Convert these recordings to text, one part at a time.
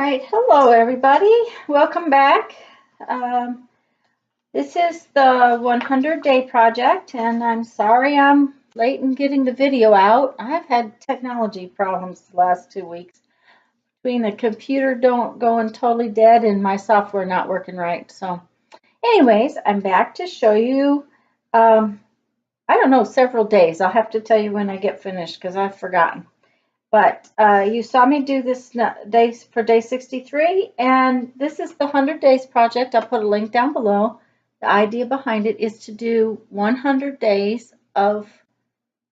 right, hello everybody. Welcome back. Um, this is the 100-day project, and I'm sorry I'm late in getting the video out. I've had technology problems the last 2 weeks between the computer going totally dead and my software not working right. So, anyways, I'm back to show you. I don't know, several days. I'll have to tell you when I get finished because I've forgotten. But you saw me do this days for day 63, and this is the 100 days project. I'll put a link down below. The idea behind it is to do 100 days of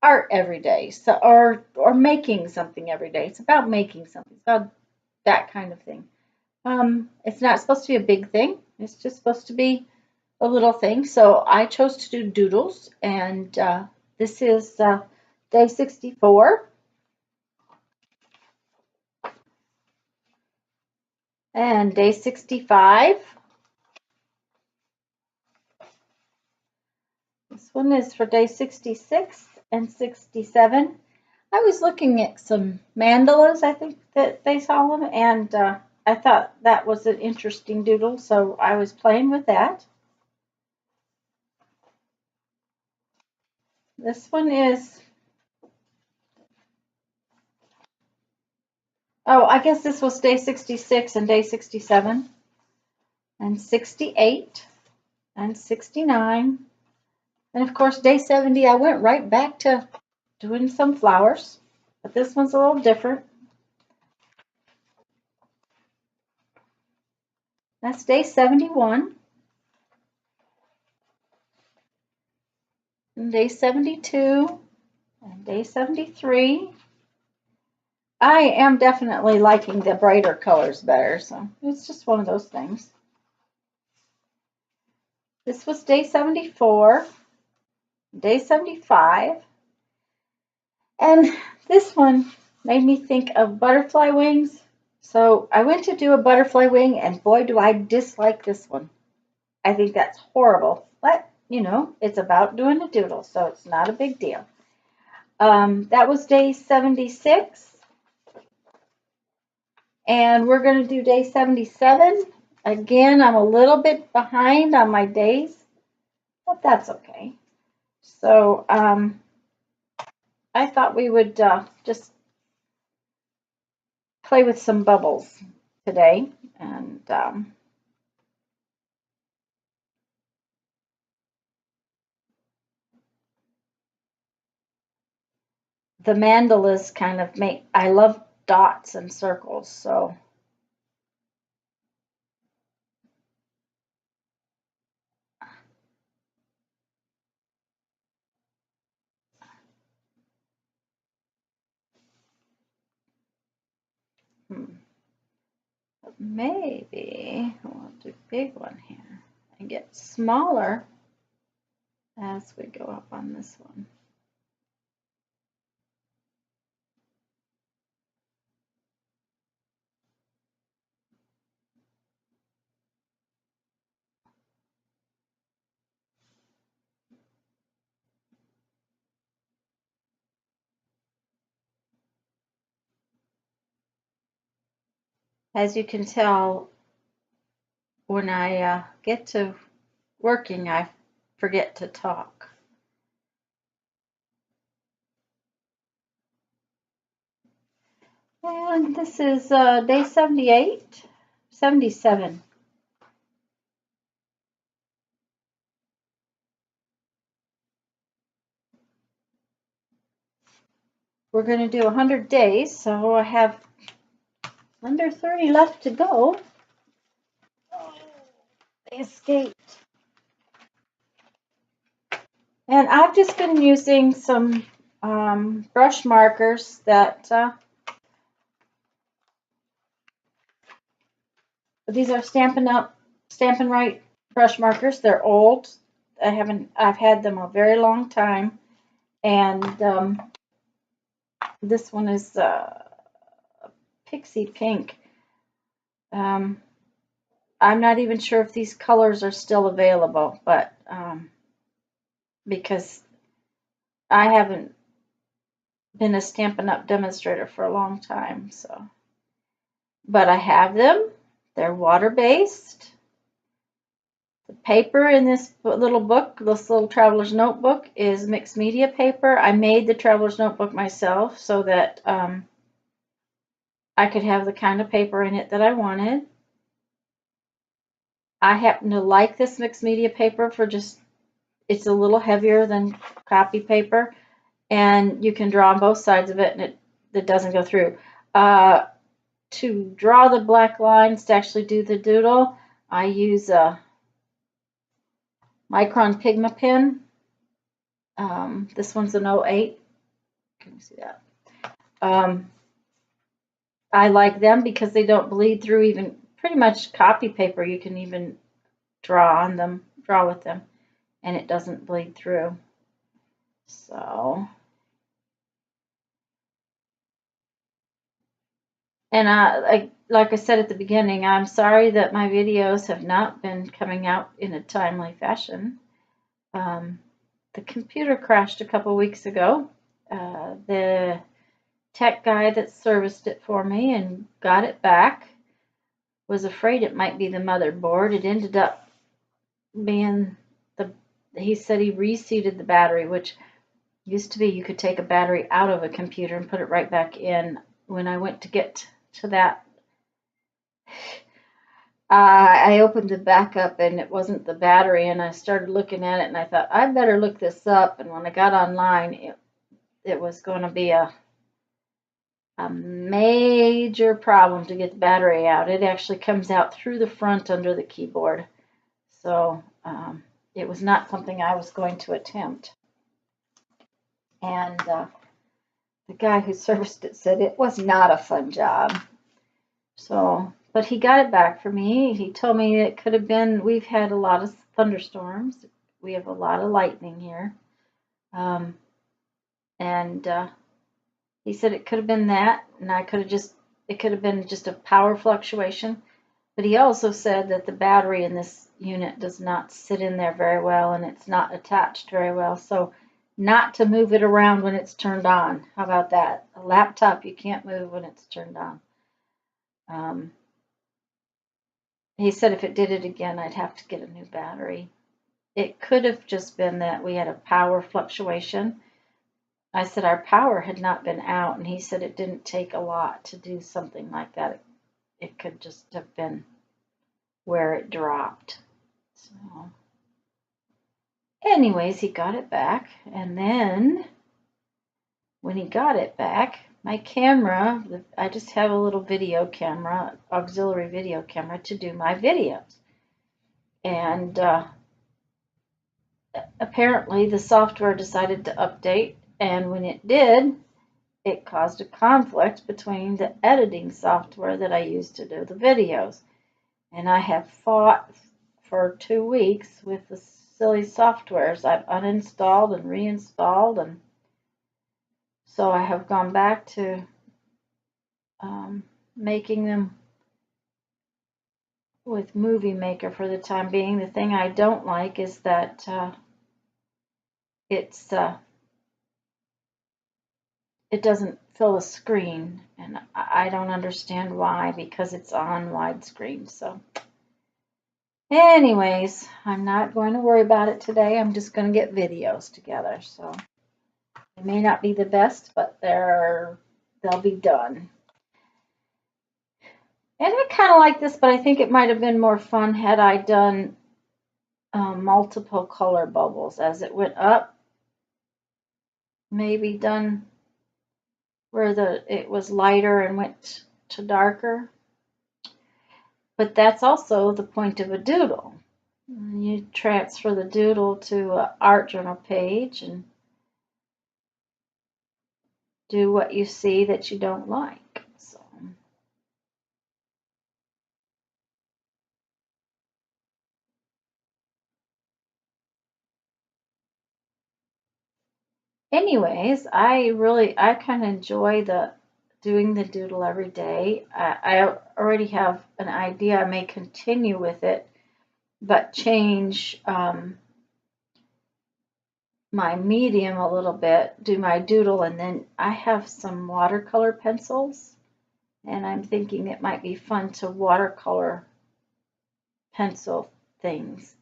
art every day, so or making something every day. It's about making something. It's about that kind of thing. It's not supposed to be a big thing. It's just supposed to be a little thing. So I chose to do doodles, and this is day 64. And day 65. This one is for day 66 and 67. I was looking at some mandalas, I think that they saw them, and I thought that was an interesting doodle, so I was playing with that. This one is, oh, I guess this was day 66 and day 67 and 68 and 69. And of course, day 70, I went right back to doing some flowers, but this one's a little different. That's day 71. And day 72 and day 73. I am definitely liking the brighter colors better, so it's just one of those things. This was day 74, day 75, and this one made me think of butterfly wings. So I went to do a butterfly wing, and boy, do I dislike this one. I think that's horrible, but you know, it's about doing a doodle, so it's not a big deal. That was day 76. And we're going to do day 77. Again, I'm a little bit behind on my days, but that's okay. So I thought we would just play with some bubbles today. And the mandalas kind of make, I love dots and circles, so maybe we'll do a big one here and get smaller as we go up on this one. As you can tell, when I get to working, I forget to talk. And this is day 78, 77. We're going to do 100 days, so I have under 30 left to go. Oh, they escaped. And I've just been using some brush markers that these are Stampin' Right brush markers. They're old. I've had them a very long time, and this one is Pixie Pink. I'm not even sure if these colors are still available, but because I haven't been a Stampin' Up! Demonstrator for a long time, so. but I have them. They're water-based. The paper in this little book, this little traveler's notebook, is mixed media paper. I made the traveler's notebook myself so that I could have the kind of paper in it that I wanted. I happen to like this mixed media paper for just, it's a little heavier than copy paper, and you can draw on both sides of it and it doesn't go through. To draw the black lines, to actually do the doodle, I use a Micron Pigma pen. This one's an 08. Can you see that? I like them because they don't bleed through. Even pretty much copy paper, you can even draw on them, draw with them, and it doesn't bleed through. So, and like I said at the beginning, I'm sorry that my videos have not been coming out in a timely fashion. The computer crashed a couple weeks ago. The tech guy that serviced it for me and got it back was afraid it might be the motherboard. It ended up being he said he reseated the battery, which used to be you could take a battery out of a computer and put it right back in. When I went to get to that, I opened the backup and it wasn't the battery, and I started looking at it and I thought I better look this up. And when I got online, it was going to be a major problem to get the battery out. It actually comes out through the front under the keyboard. So it was not something I was going to attempt. And the guy who serviced it said it was not a fun job. So, but he got it back for me. He told me it could have been, we've had a lot of thunderstorms. We have a lot of lightning here. He said it could have been that, and it could have been just a power fluctuation. But he also said that the battery in this unit does not sit in there very well, and it's not attached very well. So not to move it around when it's turned on. How about that? A laptop you can't move when it's turned on. He said if it did it again, I'd have to get a new battery. It could have just been that we had a power fluctuation. I said our power had not been out, and he said it didn't take a lot to do something like that. It could just have been where it dropped. So, anyways, he got it back, and then when he got it back, my camera, I just have a little video camera, auxiliary video camera to do my videos. And apparently the software decided to update, and when it did, it caused a conflict between the editing software that I use to do the videos. And I have fought for 2 weeks with the silly softwares. I've uninstalled and reinstalled, and so I have gone back to making them with Movie Maker for the time being. The thing I don't like is that it doesn't fill the screen, and I don't understand why, because it's on widescreen. So anyways, I'm not going to worry about it today. I'm just going to get videos together. So they may not be the best, but they'll be done. And I kind of like this, but I think it might have been more fun had I done multiple color bubbles as it went up. Maybe done where it was lighter and went to darker. But that's also the point of a doodle. You transfer the doodle to an art journal page and do what you see that you don't like. So, anyways, I kind of enjoy doing the doodle every day. I already have an idea. I may continue with it, but change my medium a little bit, do my doodle, and then I have some watercolor pencils, And I'm thinking it might be fun to watercolor pencil things.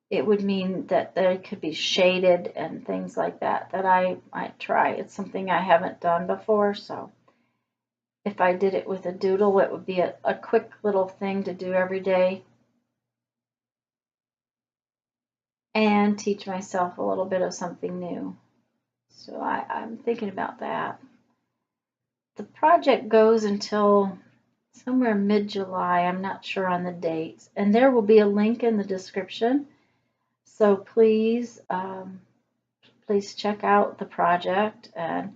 It would mean that they could be shaded and things like that I might try. It's something I haven't done before, so if I did it with a doodle, it would be a quick little thing to do every day and teach myself a little bit of something new. So I'm thinking about that. The project goes until somewhere mid-July. I'm not sure on the dates. And there will be a link in the description. So please, please check out the project. And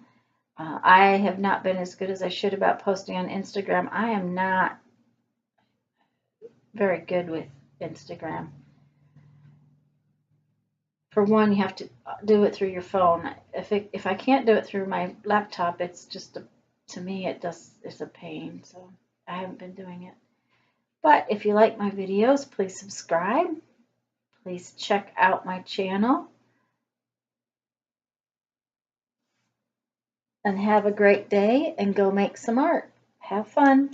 I have not been as good as I should about posting on Instagram. I am not very good with Instagram. For one, you have to do it through your phone. If I can't do it through my laptop, it's just to me it's a pain. So I haven't been doing it. But if you like my videos, please subscribe. Please check out my channel. And have a great day and go make some art. Have fun.